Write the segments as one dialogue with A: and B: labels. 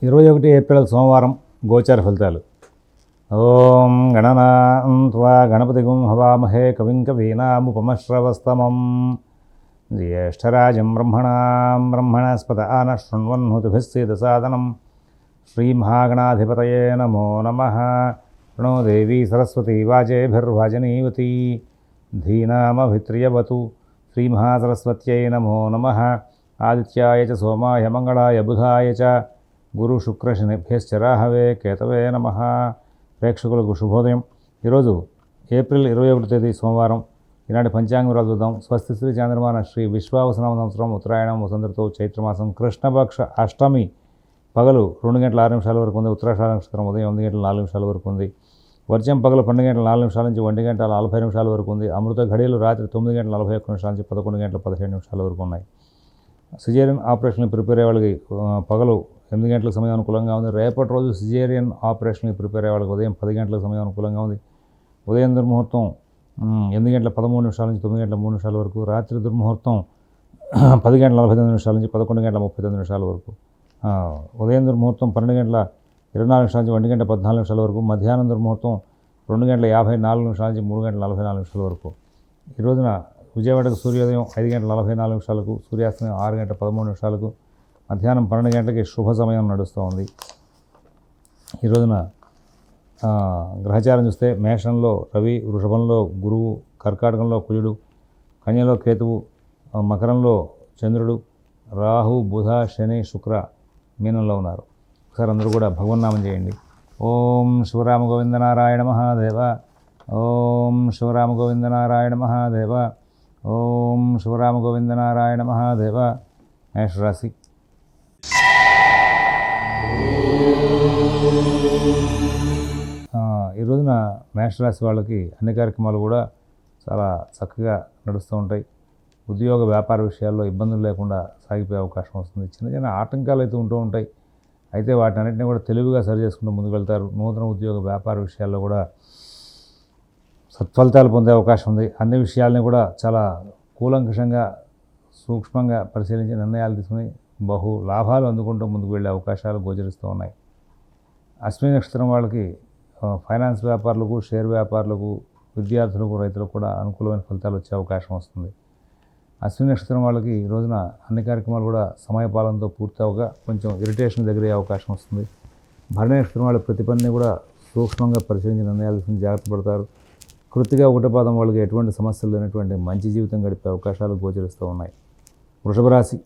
A: 21 April సోమవారం గోచార ఫలితాలు. ఓం గణనాన్త్వా గణపతిగుం హవామహే కవిం కవీనాముపమశ్రవస్తమం జ్యేష్ఠరాజం బ్రహ్మణస్పత ఆనః శృణ్వన్నుతిభిస్సేదసాదనం శ్రీమహాగణాధిపతయే నమో నమః. ప్రణో దేవీ సరస్వతీ వాజేభిర్వాజనీవతి ధీనామభిత్రియవతు. శ్రీమహాసరస్వత్యై నమో నమః. ఆదిత్యాయ చ సోమాయ మంగళాయ బుధాయ చ గురు శుక్ర శనిభ్యశ్చ రాహవే కేతవే నమః. ప్రేక్షకులకు శుభోదయం. ఈరోజు ఏప్రిల్ 21 తేదీ సోమవారం. ఈనాటి పంచాంగ వివరాలు చూద్దాం. స్వస్తి శ్రీ చాంద్రమాన శ్రీ విశ్వావసనామ సంవత్సరం ఉత్తరాయణం వసంతతో చైత్రమాసం కృష్ణపక్ష అష్టమి పగలు 2 గంటల 6 నిమిషాల వరకు ఉంది. ఉత్తరాషాఢ నక్షత్రం ఉదయం 8 గంటల 4 నిమిషాల వరకు ఉంది. వర్జం పగలు 12 గంటల 4 నిమిషాల నుంచి 1 గంట 40 నిమిషాల వరకు ఉంది. అమృత ఘడియలు రాత్రి 9 గంటల 41 నిమిషాల నుంచి 11 గంటల 17 నిమిషాల వరకు ఉన్నాయి. సిజేరియన్ ఆపరేషన్ ప్రిపేర్ అయ్యే వాళ్ళకి పగలు 8 గంటల సమయం అనుకూలంగా ఉంది. రేపటి రోజు సిజేరియన్ ఆపరేషన్కి ప్రిపేర్ అయ్యే వాళ్ళకి ఉదయం 10 గంటల సమయం అనుకూలంగా ఉంది. ఉదయం దుర్ముహూర్తం 8 గంటల 13 నిమిషాల నుంచి 9 గంటల 3 నిమిషాల వరకు. రాత్రి దుర్ముహూర్తం 10 గంటల 49 నిమిషాల నుంచి 11 గంటల 39 నిమిషాల వరకు. ఉదయం దుర్ముహూర్తం 12 గంటల 24 నిమిషాల నుంచి 1 గంట 14 నిమిషాల వరకు. మధ్యాహ్నం దుర్ముహూర్తం 2 గంటల 54 నిమిషాల నుంచి 3 గంటల 44 నిమిషాల వరకు. ఈ రోజున విజయవాడకు సూర్యోదయం 5 గంటల 44 నిమిషాలకు, సూర్యాస్తమయం 6 గంటల 13 నిమిషాలకు, మధ్యాహ్నం 12 గంటలకి శుభ సమయం నడుస్తూ ఉంది. ఈ రోజున గ్రహచారం చూస్తే మేషంలో రవి, వృషభంలో గురువు, కర్కాటకంలో కుజుడు, కన్యలో కేతువు, మకరంలో చంద్రుడు, రాహు, బుధ, శని, శుక్ర మీనంలో ఉన్నారు. ఒకసారి అందరూ కూడా భగవన్నామం చేయండి. ఓం శివరామ గోవింద నారాయణ మహాదేవ. ఓం శివరామ గోవింద నారాయణ మహాదేవ. ఓం శివరామ గోవింద నారాయణ మహాదేవ. మేషరాశి. ఈ రోజున మేషరాశి వాళ్ళకి అన్ని కార్యక్రమాలు కూడా చాలా చక్కగా నడుస్తూ ఉంటాయి. ఉద్యోగ వ్యాపార విషయాల్లో ఇబ్బందులు లేకుండా సాగిపోయే అవకాశం వస్తుంది. చిన్న చిన్న ఆటంకాలు అయితే ఉంటూ ఉంటాయి. అయితే వాటన్నిటిని కూడా తెలివిగా సరి చేసుకుంటూ ముందుకు వెళ్తారు. నూతన ఉద్యోగ వ్యాపార విషయాల్లో కూడా సత్ఫలితాలు పొందే అవకాశం ఉంది. అన్ని విషయాలని కూడా చాలా కూలంకషంగా సూక్ష్మంగా పరిశీలించి నిర్ణయాలు తీసుకుని బహు లాభాలు అందుకుంటూ ముందుకు వెళ్ళే అవకాశాలు గోచరిస్తూ ఉన్నాయి. అశ్విని నక్షత్రం వాళ్ళకి ఫైనాన్స్ వ్యాపారులకు, షేర్ వ్యాపారులకు, విద్యార్థులకు, రైతులకు కూడా అనుకూలమైన ఫలితాలు వచ్చే అవకాశం వస్తుంది. అశ్విని నక్షత్రం వాళ్ళకి ఈ రోజున అన్ని కార్యక్రమాలు కూడా సమయపాలనతో పూర్తి అవగా కొంచెం ఇరిటేషన్ దగ్గరే అవకాశం వస్తుంది. భరణి నక్షత్రం వాళ్ళ ప్రతి పనిని కూడా సూక్ష్మంగా పరిశీలించి నిర్ణయాలు తీసుకుని జాగ్రత్త పడతారు. కృతిగా ఒకటి పాదం వాళ్ళకి ఎటువంటి సమస్యలు లేనటువంటి మంచి జీవితం గడిపే అవకాశాలు గోచరిస్తూ ఉన్నాయి. వృషభ రాశి.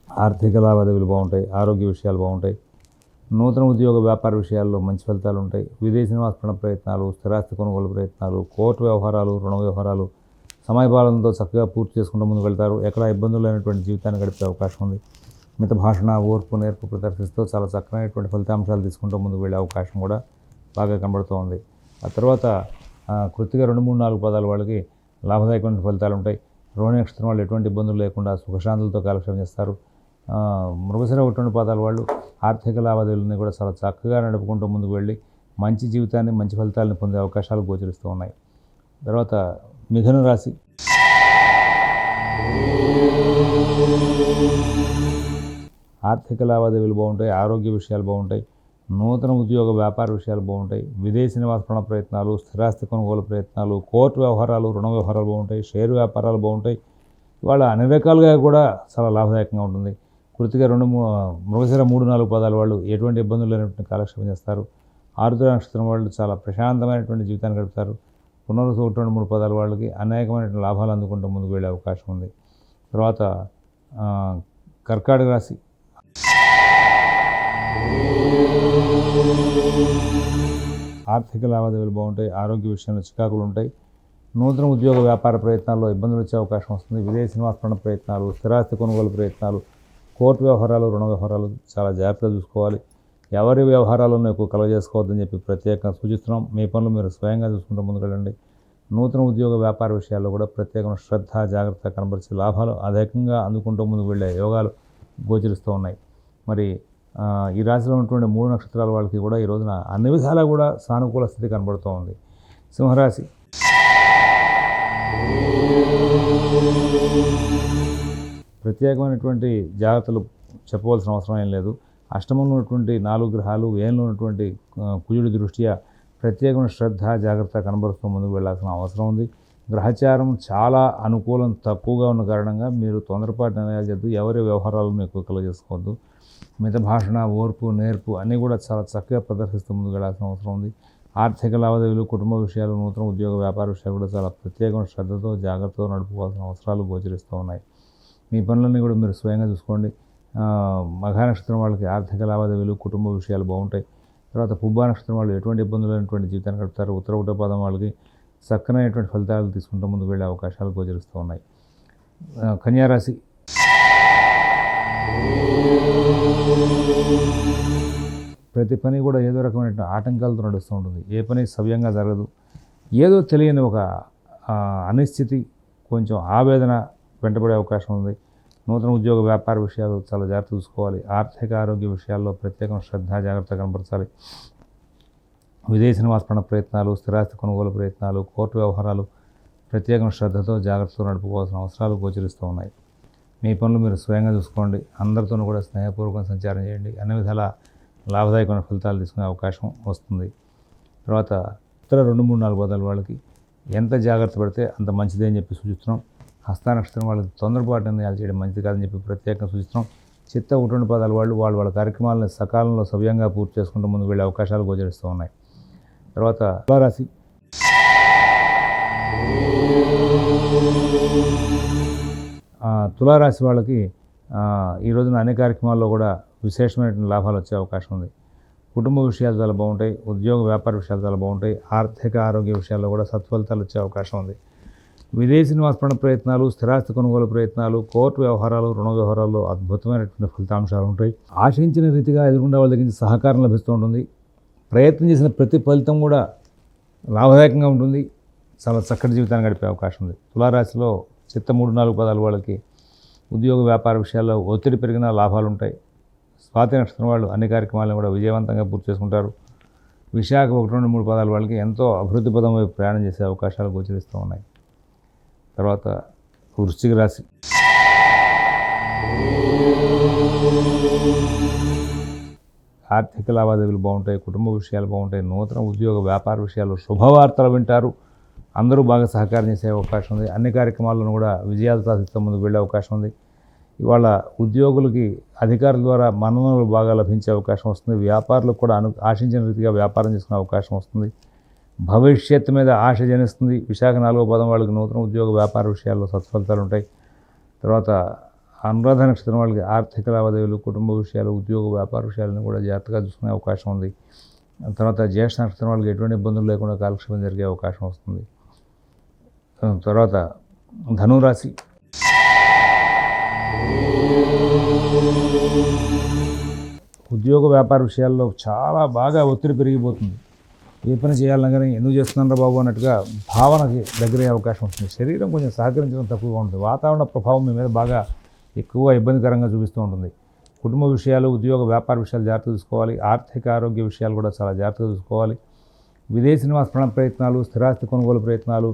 A: ఆర్థిక లావాదేవీలు బాగుంటాయి. ఆరోగ్య విషయాలు బాగుంటాయి. నూతన ఉద్యోగ వ్యాపార విషయాల్లో మంచి ఫలితాలు ఉంటాయి. విదేశీ నివాస ప్రయత్నాలు, స్థిరాస్తి కొనుగోలు ప్రయత్నాలు, కోర్టు వ్యవహారాలు, రుణ వ్యవహారాలు సమయపాలనతో చక్కగా పూర్తి చేసుకుంటూ ముందుకు వెళ్తారు. ఎక్కడ ఇబ్బందులు లేనటువంటి జీవితాన్ని గడిపే అవకాశం ఉంది. మిత భాషణ, ఓర్పు, నేర్పు ప్రదర్శిస్తూ చాలా చక్కనైనటువంటి ఫలితాంశాలు తీసుకుంటూ ముందుకు వెళ్ళే అవకాశం కూడా బాగా కనబడుతూ ఉంది. ఆ తర్వాత కృతిగా 2, 3, 4 పదాల వాళ్ళకి లాభదాయకమైన ఫలితాలు ఉంటాయి. రోహిణి నక్షత్రం వాళ్ళు ఎటువంటి ఇబ్బందులు లేకుండా సుఖశాంతులతో కాలక్షేపం చేస్తారు. మృగశిర 1, 2 పాదాల వాళ్ళు ఆర్థిక లావాదేవీలని కూడా చాలా చక్కగా నడుపుకుంటూ ముందుకు వెళ్ళి మంచి జీవితాన్ని, మంచి ఫలితాలను పొందే అవకాశాలు గోచరిస్తూ ఉన్నాయి. తర్వాత మిథున రాశి. ఆర్థిక లావాదేవీలు బాగుంటాయి. ఆరోగ్య విషయాలు బాగుంటాయి. నూతన ఉద్యోగ వ్యాపార విషయాలు బాగుంటాయి. విదేశీ నివాస ప్రయత్నాలు, స్థిరాస్తి కొనుగోలు ప్రయత్నాలు, కోర్టు వ్యవహారాలు, రుణ వ్యవహారాలు బాగుంటాయి. షేర్ వ్యాపారాలు బాగుంటాయి. ఇవాళ అన్ని రకాలుగా కూడా చాలా లాభదాయకంగా ఉంటుంది. కృతిగా మృగశిర 3, 4 పదాల వాళ్ళు ఎటువంటి ఇబ్బందులు లేనటువంటి కాలక్షేపం చేస్తారు. ఆరుద్ర నక్షత్రం వాళ్ళు చాలా ప్రశాంతమైనటువంటి జీవితాన్ని గడుపుతారు. పునరుసు 1, 2, 3 పదాల వాళ్ళకి అనేకమైనటువంటి లాభాలు అందుకుంటూ ముందుకు వెళ్ళే అవకాశం ఉంది. తర్వాత కర్కాటక రాశి. ఆర్థిక లావాదేవీలు బాగుంటాయి. ఆరోగ్య విషయంలో చికాకులు ఉంటాయి. నూతన ఉద్యోగ వ్యాపార ప్రయత్నాల్లో ఇబ్బందులు వచ్చే అవకాశం వస్తుంది. విదేశీ నివాస ప్రయత్నాలు, స్థిరాస్తి కొనుగోలు ప్రయత్నాలు, కోర్టు వ్యవహారాలు, రుణ వ్యవహారాలు చాలా జాగ్రత్తగా చూసుకోవాలి. ఎవరి వ్యవహారాలను ఎక్కువ కలగజేసుకోవద్దని చెప్పి ప్రత్యేకంగా సూచిస్తున్నాం. మీ పనులు మీరు స్వయంగా చూసుకుంటూ ముందుకెళ్ళండి. నూతన ఉద్యోగ వ్యాపార విషయాల్లో కూడా ప్రత్యేకమైన శ్రద్ధ, జాగ్రత్త కనబరిచే లాభాలు అధికంగా అందుకుంటూ ముందుకు వెళ్ళే యోగాలు గోచరిస్తూ ఉన్నాయి. మరి ఈ రాశిలో ఉన్నటువంటి 3 నక్షత్రాల వాళ్ళకి కూడా ఈ రోజున అన్ని విధాలా కూడా సానుకూల స్థితి కనబడుతూ ఉంది. సింహరాశి. ప్రత్యేకమైనటువంటి జాగ్రత్తలు చెప్పవలసిన అవసరం ఏం లేదు. అష్టమంలో ఉన్నటువంటి 4 గ్రహాలు, ఏనులో ఉన్నటువంటి కుజుడి దృష్ట్యా ప్రత్యేకమైన శ్రద్ధ, జాగ్రత్త కనబరుస్తూ ముందుకు వెళ్ళాల్సిన అవసరం ఉంది. గ్రహచారం చాలా అనుకూలం తక్కువగా ఉన్న కారణంగా మీరు తొందరపాటు నిర్ణయాలు చేద్దు, ఎవరి వ్యవహారాలను ఎక్కువ కలుగజేసుకోవద్దు. మిత భాషణ, ఓర్పు, నేర్పు అన్నీ కూడా చాలా చక్కగా ప్రదర్శిస్తూ ముందుకు వెళ్ళాల్సిన అవసరం ఉంది. ఆర్థిక లావాదేవీలు, కుటుంబ విషయాలు, నూతన ఉద్యోగ వ్యాపార విషయాలు కూడా చాలా ప్రత్యేకమైన శ్రద్ధతో, జాగ్రత్తతో నడుపుకోవాల్సిన అవసరాలు గోచరిస్తూ ఉన్నాయి. మీ పనులన్నీ కూడా మీరు స్వయంగా చూసుకోండి. మఘా నక్షత్రం వాళ్ళకి ఆర్థిక లావాదేవీలు, కుటుంబ విషయాలు బాగుంటాయి. తర్వాత పుబ్బా నక్షత్రం వాళ్ళు ఎటువంటి ఇబ్బందులు లేనటువంటి జీవితాన్ని గడుపుతారు. ఉత్తర ఒకటో పాదం వాళ్ళకి చక్కనైనటువంటి ఫలితాలు తీసుకుంటూ ముందుకు వెళ్ళే అవకాశాలు గోచరిస్తూ ఉన్నాయి. కన్యారాశి ప్రతి పని కూడా ఏదో రకమైన ఆటంకాలతో నడుస్తూ ఉంటుంది. ఏ పని సవ్యంగా జరగదు. ఏదో తెలియని ఒక అనిశ్చితి, కొంచెం ఆవేదన వెంటబడే అవకాశం ఉంది. నూతన ఉద్యోగ వ్యాపార విషయాలు చాలా జాగ్రత్త చూసుకోవాలి. ఆర్థిక ఆరోగ్య విషయాల్లో ప్రత్యేకమైన శ్రద్ధ, జాగ్రత్త కనపరచాలి. విదేశీ నివాసపరణ ప్రయత్నాలు, స్థిరాస్తి కొనుగోలు ప్రయత్నాలు, కోర్టు వ్యవహారాలు ప్రత్యేకమైన శ్రద్ధతో, జాగ్రత్తతో నడుపుకోవాల్సిన అవసరాలు గోచరిస్తూ ఉన్నాయి. మీ పనులు మీరు స్వయంగా చూసుకోండి. అందరితోనూ కూడా స్నేహపూర్వకంగా సంచారం చేయండి. అన్ని విధాల లాభదాయకమైన ఫలితాలు తీసుకునే అవకాశం వస్తుంది. తర్వాత ఉత్తర 2, 3, 4 పాదాల వాళ్ళకి ఎంత జాగ్రత్త పడితే అంత మంచిదే అని చెప్పి సూచిస్తున్నాం. హస్త నక్షత్రం వాళ్ళకి తొందరపాటు నిర్ణయాలు చేయడం మంచిది కాదని చెప్పి ప్రత్యేకంగా సూచిస్తున్నాం. చిత్త 1, 2 పాదాల వాళ్ళు వాళ్ళ కార్యక్రమాలను సకాలంలో సవ్యంగా పూర్తి చేసుకుంటూ ముందుకు వెళ్ళే అవకాశాలు గోచరిస్తూ ఉన్నాయి. తర్వాత తులారాశి తులారాశి వాళ్ళకి ఈ రోజున అన్ని కార్యక్రమాల్లో కూడా విశేషమైనటువంటి లాభాలు వచ్చే అవకాశం ఉంది. కుటుంబ విషయాలు చాలా బాగుంటాయి. ఉద్యోగ వ్యాపార విషయాలు చాలా బాగుంటాయి. ఆర్థిక ఆరోగ్య విషయాల్లో కూడా సత్ఫలితాలు వచ్చే అవకాశం ఉంది. విదేశీ నివాసపరణ ప్రయత్నాలు, స్థిరాస్తి కొనుగోలు ప్రయత్నాలు, కోర్టు వ్యవహారాలు, రుణ వ్యవహారాల్లో అద్భుతమైనటువంటి ఫలితాంశాలు ఉంటాయి. ఆశించిన రీతిగా ఎదుర్కొండే వాళ్ళ దగ్గర నుంచి సహకారం లభిస్తూ ఉంటుంది. ప్రయత్నం చేసిన ప్రతి ఫలితం కూడా లాభదాయకంగా ఉంటుంది. చాలా చక్కటి జీవితాన్ని గడిపే అవకాశం ఉంది. తులారాశిలో చిత్త 3, 4 పాదాల వాళ్ళకి ఉద్యోగ వ్యాపార విషయాల్లో ఒత్తిడి పెరిగిన లాభాలు ఉంటాయి. స్వాతి నక్షత్రం వాళ్ళు అన్ని కార్యక్రమాలను కూడా విజయవంతంగా పూర్తి చేసుకుంటారు. విశాఖ 1, 2, 3 పాదాల వాళ్ళకి ఎంతో అభివృద్ధి పదం వైపు ప్రయాణం చేసే అవకాశాలు గోచరిస్తూ ఉన్నాయి. తర్వాత వృశ్చిక రాశి ఆర్థిక లావాదేవీలు బాగుంటాయి. కుటుంబ విషయాలు బాగుంటాయి. నూతన ఉద్యోగ వ్యాపార విషయాలు శుభవార్తలు వింటారు. అందరూ బాగా సహకారం చేసే అవకాశం ఉంది. అన్ని కార్యక్రమాలను కూడా విజయాలు సాధిస్తూ ముందుకు వెళ్ళే అవకాశం ఉంది. ఇవాళ ఉద్యోగులకి అధికారుల ద్వారా మన్ననలు బాగా లభించే అవకాశం వస్తుంది. వ్యాపారులకు కూడా ఆశించిన రీతిగా వ్యాపారం చేసుకునే అవకాశం వస్తుంది. భవిష్యత్తు మీద ఆశ జనిస్తుంది. విశాఖ 4వ పాదం వాళ్ళకి నూతన ఉద్యోగ వ్యాపార విషయాల్లో సత్ఫలితాలు ఉంటాయి. తర్వాత అనురాధ నక్షత్రం వాళ్ళకి ఆర్థిక లావాదేవీలు, కుటుంబ విషయాలు, ఉద్యోగ వ్యాపార విషయాలను కూడా జాగ్రత్తగా చూసుకునే అవకాశం ఉంది. తర్వాత జ్యేష్ఠ నక్షత్రం వాళ్ళకి ఎటువంటి ఇబ్బందులు లేకుండా కాలక్షేపం జరిగే అవకాశం వస్తుంది. తర్వాత ధనురాశి ఉద్యోగ వ్యాపార విషయాల్లో చాలా బాగా ఒత్తిడి పెరిగిపోతుంది. ఏ పని చేయాలన్నా కానీ ఎందుకు చేస్తున్నారా బాబు అన్నట్టుగా భావనకి దగ్గరయ్యే అవకాశం వస్తుంది. శరీరం కొంచెం సహకరించడం తక్కువగా ఉంటుంది. వాతావరణ ప్రభావం మీ మీద బాగా ఎక్కువగా ఇబ్బందికరంగా చూపిస్తూ ఉంటుంది. కుటుంబ విషయాలు, ఉద్యోగ వ్యాపార విషయాలు జాగ్రత్త చూసుకోవాలి. ఆర్థిక ఆరోగ్య విషయాలు కూడా చాలా జాగ్రత్తగా చూసుకోవాలి. విదేశీ నివాసపరణ ప్రయత్నాలు, స్థిరాస్తి కొనుగోలు ప్రయత్నాలు,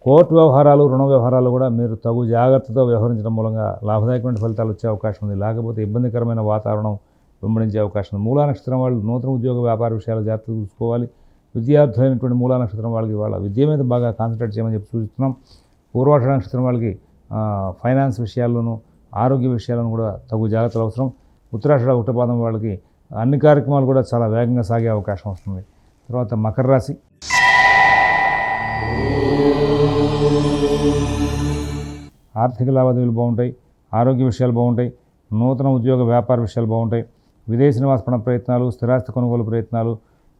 A: కోర్టు వ్యవహారాలు, రుణ వ్యవహారాలు కూడా మీరు తగు జాగ్రత్తతో వ్యవహరించడం మూలంగా లాభదాయకమైన ఫలితాలు వచ్చే అవకాశం ఉంది. లేకపోతే ఇబ్బందికరమైన వాతావరణం వెంబడించే అవకాశం ఉంది. మూలా నక్షత్రం వాళ్ళు నూతన ఉద్యోగ వ్యాపార విషయాలు జాగ్రత్తగా చూసుకోవాలి. విద్యార్థులైనటువంటి మూలా నక్షత్రం వాళ్ళకి వాళ్ళ విద్య మీద బాగా కాన్సన్ట్రేట్ చేయమని చెప్పి సూచిస్తున్నాం. పూర్వాషాఢ నక్షత్రం వాళ్ళకి ఫైనాన్స్ విషయాల్లోనూ, ఆరోగ్య విషయాలను కూడా తగు జాగ్రత్తలు అవసరం. ఉత్తరాషాఢ 1వ పాదం వాళ్ళకి అన్ని కార్యక్రమాలు కూడా చాలా వేగంగా సాగే అవకాశం వస్తుంది. తర్వాత మకర రాశి ఆర్థిక లావాదేవీలు బాగుంటాయి. ఆరోగ్య విషయాలు బాగుంటాయి. నూతన ఉద్యోగ వ్యాపార విషయాలు బాగుంటాయి. విదేశీ నివాసపరణ ప్రయత్నాలు, స్థిరాస్తి కొనుగోలు ప్రయత్నాలు,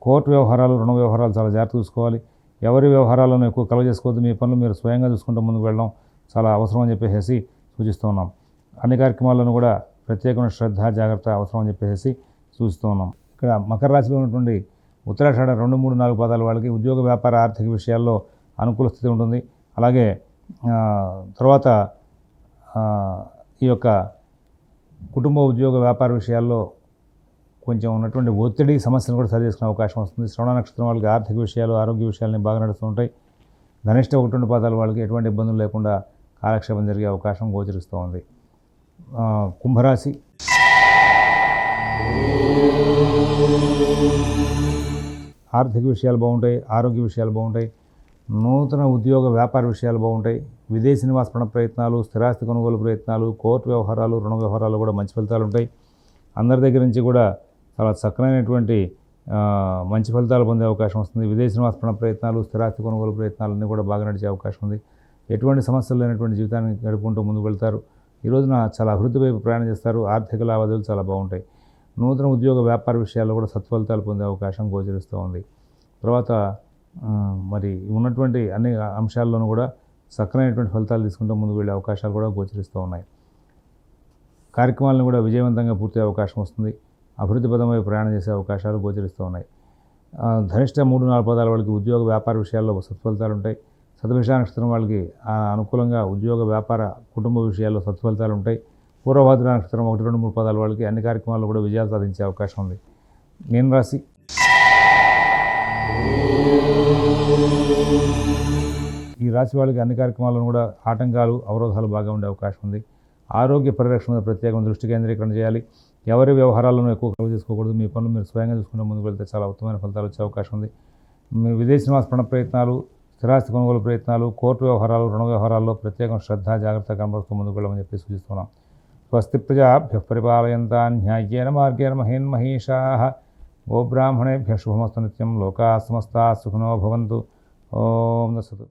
A: కోర్టు వ్యవహారాలు, రుణ వ్యవహారాలు చాలా జాగ్రత్త చూసుకోవాలి. ఎవరి వ్యవహారాలను ఎక్కువ కలగజేసుకోవద్దు. మీ పనులు మీరు స్వయంగా చూసుకుంటూ ముందుకు వెళ్ళడం చాలా అవసరం అని చెప్పేసి సూచిస్తూ ఉన్నాం. అన్ని కార్యక్రమాలను కూడా ప్రత్యేకమైన శ్రద్ధ, జాగ్రత్త అవసరం అని చెప్పేసి సూచిస్తూ ఉన్నాం. ఇక్కడ మకర రాశిలో ఉన్నటువంటి ఉత్తరాషాఢ 2, 3, 4 పాదాల వాళ్ళకి ఉద్యోగ వ్యాపార ఆర్థిక విషయాల్లో అనుకూల స్థితి ఉంటుంది. అలాగే తర్వాత ఈ యొక్క కుటుంబ ఉద్యోగ వ్యాపార విషయాల్లో కొంచెం ఉన్నటువంటి ఒత్తిడి సమస్యను కూడా సరి చేసుకునే అవకాశం వస్తుంది. శ్రవణ నక్షత్రం వాళ్ళకి ఆర్థిక విషయాలు, ఆరోగ్య విషయాలని బాగా నడుస్తూ ఉంటాయి. ధనిష్ట 1, 2 పాదాల వాళ్ళకి ఎటువంటి ఇబ్బందులు లేకుండా కాలక్షేపం జరిగే అవకాశం గోచరిస్తూ ఉంది. కుంభరాశి. ఆర్థిక విషయాలు బాగుంటాయి, ఆరోగ్య విషయాలు బాగుంటాయి, నూతన ఉద్యోగ వ్యాపార విషయాలు బాగుంటాయి, విదేశీ నివాస ప్రయత్నాలు, స్థిరాస్తి కొనుగోలు ప్రయత్నాలు, కోర్టు వ్యవహారాలు, రుణ వ్యవహారాలు కూడా మంచి ఫలితాలు ఉంటాయి. అందరి దగ్గర నుంచి కూడా చాలా చక్కనైనటువంటి మంచి ఫలితాలు పొందే అవకాశం వస్తుంది. విదేశీ నివాస ప్రయత్నాలు, స్థిరాస్తి కొనుగోలు ప్రయత్నాలన్నీ కూడా బాగా నడిచే అవకాశం ఉంది. ఎటువంటి సమస్యలు లేనటువంటి జీవితాన్ని గడుపుకుంటూ ముందుకు వెళ్తారు. ఈ రోజున చాలా అభివృద్ధి వైపు ప్రయాణం చేస్తారు. ఆర్థిక లావాదేవీలు చాలా బాగుంటాయి. నూతన ఉద్యోగ వ్యాపార విషయాల్లో కూడా సత్ఫలితాలు పొందే అవకాశం గోచరిస్తూ ఉంది. తర్వాత మరి ఉన్నటువంటి అన్ని అంశాల్లోనూ కూడా చక్కనైనటువంటి ఫలితాలు తీసుకుంటూ ముందుకు వెళ్ళే అవకాశాలు కూడా గోచరిస్తూ ఉన్నాయి. కార్యక్రమాలను కూడా విజయవంతంగా పూర్తి అవకాశం వస్తుంది. అభివృద్ధి పదమై ప్రయాణం చేసే అవకాశాలు గోచరిస్తూ ఉన్నాయి. ధనిష్ట 3-4 పదాల వాళ్ళకి ఉద్యోగ వ్యాపార విషయాల్లో సత్ఫలితాలు ఉంటాయి. శతభిష నక్షత్రం వాళ్ళకి అనుకూలంగా ఉద్యోగ వ్యాపార కుటుంబ విషయాల్లో సత్ఫలితాలు ఉంటాయి. పూర్వభాద్ర నక్షత్రం 1, 2, 3 పదాల వాళ్ళకి అన్ని కార్యక్రమాల్లో కూడా విజయాలు సాధించే అవకాశం ఉంది. మీన రాశి. ఈ రాశి వాళ్ళకి అన్ని కార్యక్రమాలను కూడా ఆటంకాలు, అవరోధాలు బాగా ఉండే అవకాశం ఉంది. ఆరోగ్య పరిరక్షణ మీద ప్రత్యేకంగా దృష్టి కేంద్రీకరణ చేయాలి. ఎవరి వ్యవహారాలను ఎక్కువ కలువ చేసుకోకూడదు. మీ పనులు మీరు స్వయంగా చూసుకుంటే ముందుకు వెళ్తే చాలా ఉత్తమమైన ఫలితాలు వచ్చే అవకాశం ఉంది. మీ విదేశీ నివాస ప్రయత్నాలు, స్థిరాస్తి కొనుగోలు ప్రయత్నాలు, కోర్టు వ్యవహారాలు, రుణ వ్యవహారాల్లో ప్రత్యేకం శ్రద్ధ, జాగ్రత్త కనబరుస్తూ ముందుకు వెళ్ళమని చెప్పి సూచిస్తున్నాం. స్వస్తి ప్రజాభ్యః పరిపాలయంతాం న్యాయేన మార్గేణ మహీన్మహీషాః. గోబ్రాహ్మణేభ్యః శుభమస్తు నిత్యం. లోకాః సమస్తాః సుఖినో భవంతు. ఓం తత్సత్.